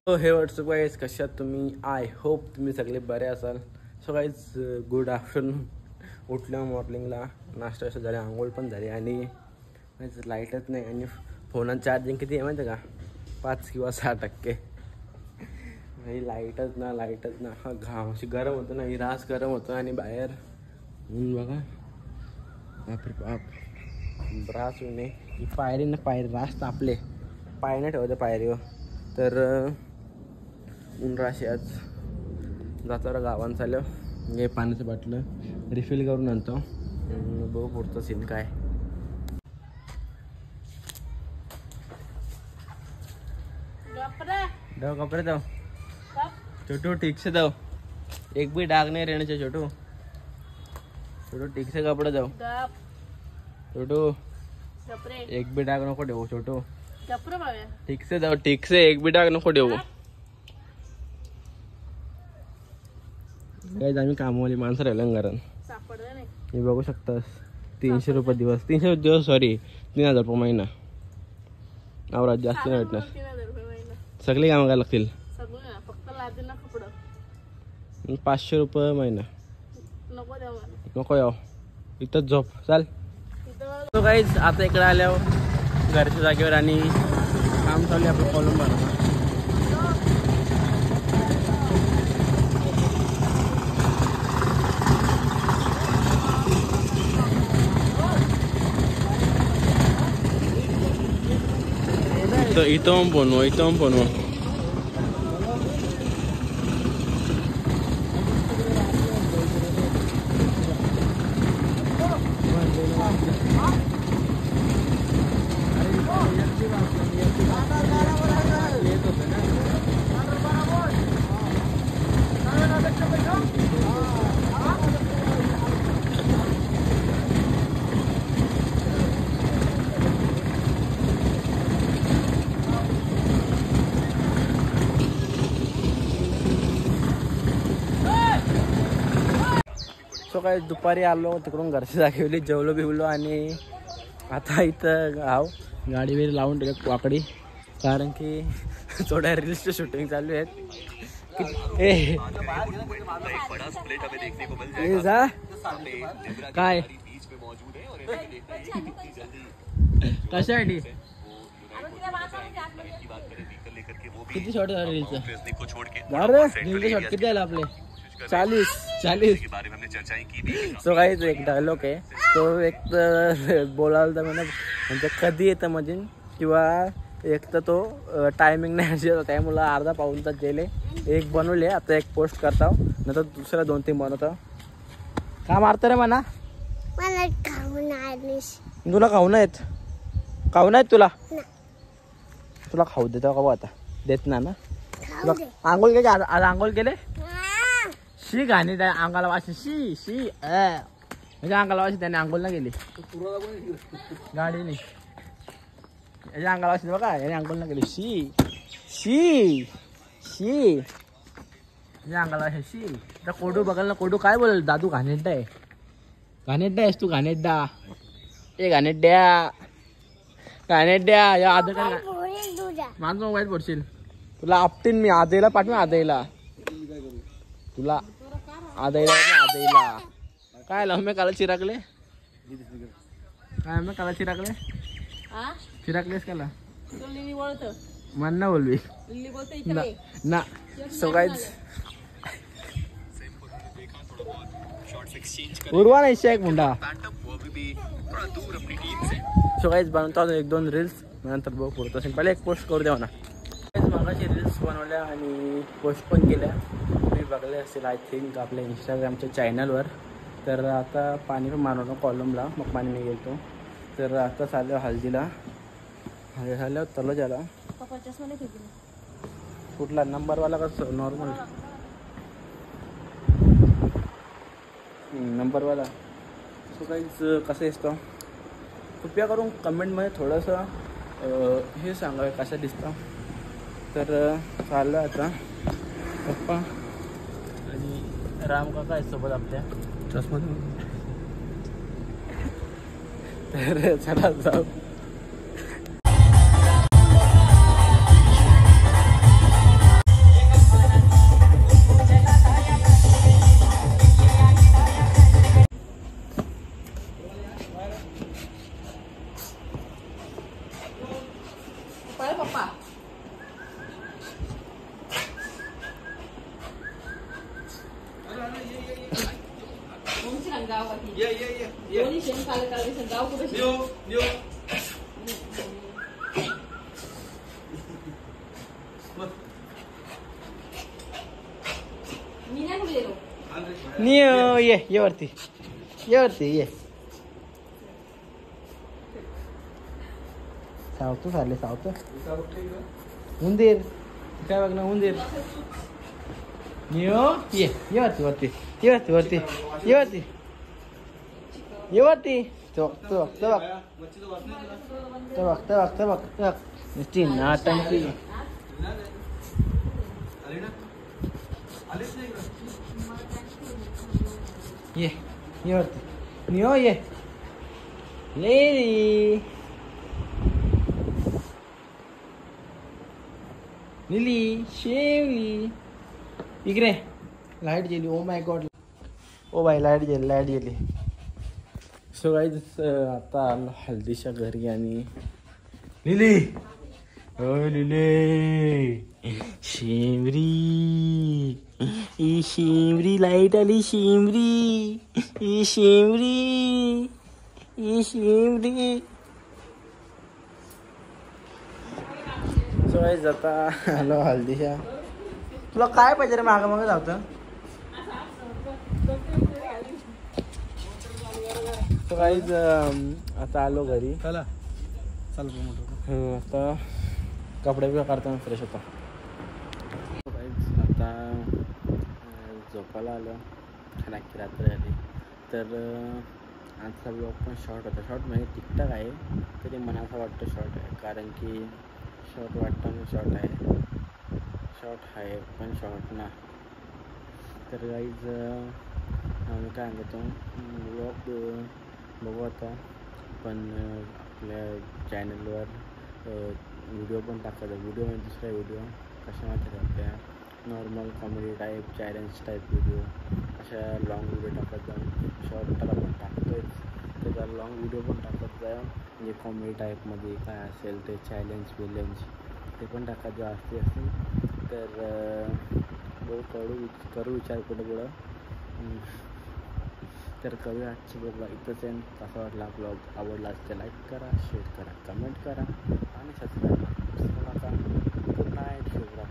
हे WhatsApp guys, कशात तुम्ही? आय होप तुम्ही सगळे बरे असाल. So guys, good afternoon. उठलं मॉर्निंगला, नाश्ता असं झाले, आंघोळ पण झाली आणि लाईटच नाही. आणि फोनात चार्जिंग किती आहे माहिती आहे का? 5 किंवा 6%. नाही, लाईटच ना. हा घाम अशी गरम होतं ना, ही रास गरम होतं. आणि बाहेर ऊन बघा, बापरे बाप, रास ऊन आहे. ही पायरी रास तापले, पाय नाही ठेवते पायरीवर. तर ऊन राशी आज जातो गावात चाललं. हे पाण्याचं बाटलं रिफिल करून आणतो. बघू पुढचं सीन काय. दो कपड़े दो छोटू, ठीक से दो. एक भी दाग नहीं रहने चाहिए छोटू. छोटू ठीक से कपड़े दो छोटू. एक भी दाग नको देऊ छोटू. ठीक से दो, ठीक से. एक भी दाग नको देऊ. काय आम्ही कामवाली माणसं राहिलं घरात. हे बघू शकतास, 300 रुपये दिवस. 300 दिवस, सॉरी 3000 रुपये महिना. आवरात जास्त नाही भेटणार. सगळी कामं काय लागतील. 500 रुपये महिना. नको याव, इथंच झोप चाल. तो काहीच आता इकडे आल्यावर घरच्या जागेवर आणि काम चालू आहे आपलं कॉलम बनवणं. इथं बनवा. सो काय, दुपारी आलो तिकडून घरची जागेवली, जेवलो बिवलो आणि आता इथं गाडी वगैरे लावून ठेवली वाकडी. कारण की थोड्या रील्सचं शूटिंग चालू आहेत. काय कशासाठी किती शॉट झाले रीलचं? रीलचं शॉट किती आलं आपले? 40. सो काहीच एक डायलॉग आहे तो, एक तर बोलायला तर म्हणजे कधी येतं म्हणजे, किंवा एक तर तो टायमिंग नाही असे, त्यामुळं अर्धा पाऊण तास गेले. एक बनवले, आता एक पोस्ट करता, नंतर दुसऱ्या 2-3 बनवतो. का मारतं रे म्हणा? तुला खाऊ आहेत तुला खाऊ देतो का? आता देत ना तुला. आंघोळ केले आज? आंघोळ केले? शी घाणी त्या अंगाला वाशी. शी म्हणजे अंगाला वाशी. त्याने आंघोळला गेली गाडीने. याच्या अंगाला वाशी बघा, याने आंघोळला गेली. शी याच्या अंगाला वाशी. शी तर कोडू बघाल ना. कोडू काय बोलेल? दादू घाणेड्डा आहेस तू. घाणेड्डा या आधी काय माझं मोबाईल पडशील. तुला आपटीन मी. आधीला पाठवून आधीला तुला आधीला काय लावून मी काला चिराकले. चिराकलेस काला मन ना बोलवी ना. सो गाईज, उर्वा नाही शेक मुंडा. सो गाईज, बनवतो 1-2 रील्स, नंतर बघू पुरतो असेल. पहिले एक पोस्ट करू द्या ना. मागाशी रील्स बनवल्या आणि पोस्ट पण केल्या. तुम्ही बघले असेल आय थिंक आपल्या इंस्टाग्रामच्या चॅनलवर. तर आता पाणी पण मारवलं कॉलमला, मग पाणी मी गेलो. तर आता चाललं हल्दीला. झालं तलोजाला. कुठला नंबरवाला का नॉर्मल? नंबरवाला. सो काहीच कसं असतं, कृपया करून कमेंटमध्ये थोडंसं हे सांगा कसा दिसतं. तर चाललं आता पप्पा आणि राम काका आहे सोबत आपल्या चष्मातून. तर चला जाऊ. नियो ये वरती ये सावतो झाले सावतो उंदीर काय बघ ना उंदीर नियो ये वरती नुसती नाटंकी ये वरती नियो ये लेली लिली शेवली इकडे लाईट गेली. ओ माय गॉड ओ बाय लाईट गेली. सो गाईज आता आलो हल्दीच्या घरी आणि लिली ओ लिली शिमरी ई शिमरी लाईट आली शिमरी ई शिमरी सो गाईज आता आलो हल्दीच्या. तुला काय पाहिजे रे मागं जावतं. सो गाईज आता आलो घरी. चला आता कपडे बिपडे काढताना फ्रेश होता. आता झोपायला आलं नक्की रात्र झाली. तर आजचा ब्लॉग पण शॉर्ट होता. शॉर्ट म्हणजे टिकटॉक आहे तरी मला असं वाटतं शॉर्ट आहे कारण की शॉर्ट वाटतं ना शॉर्ट आहे पण शॉर्ट ना. तर गाईज मी काय म्हणतो ब्लॉग बघू आता पण आपल्या चॅनलवर व्हिडिओ पण टाकायचा. व्हिडिओ म्हणजे दुसरा व्हिडिओ कशा माहिती आपल्या normal comedy type challenge type video अशा लॉंग व्हिडिओ टाकत जाऊन शॉर्ट तर आपण टाकतोच त्याचा लॉंग व्हिडिओ पण टाकत जाऊन म्हणजे कॉमेडी टाईपमध्ये काय असेल ते चॅलेंज ते पण टाकत जेव्हा असेल तर करू विचार पुढं तर करूया आजची ब्लॉग इथंच आहे. कसा वाटला ब्लॉग आवडला तर लाईक करा शेअर करा कमेंट करा आणि सबस्क्राईब करा. गुड नाईट शुभरात्री.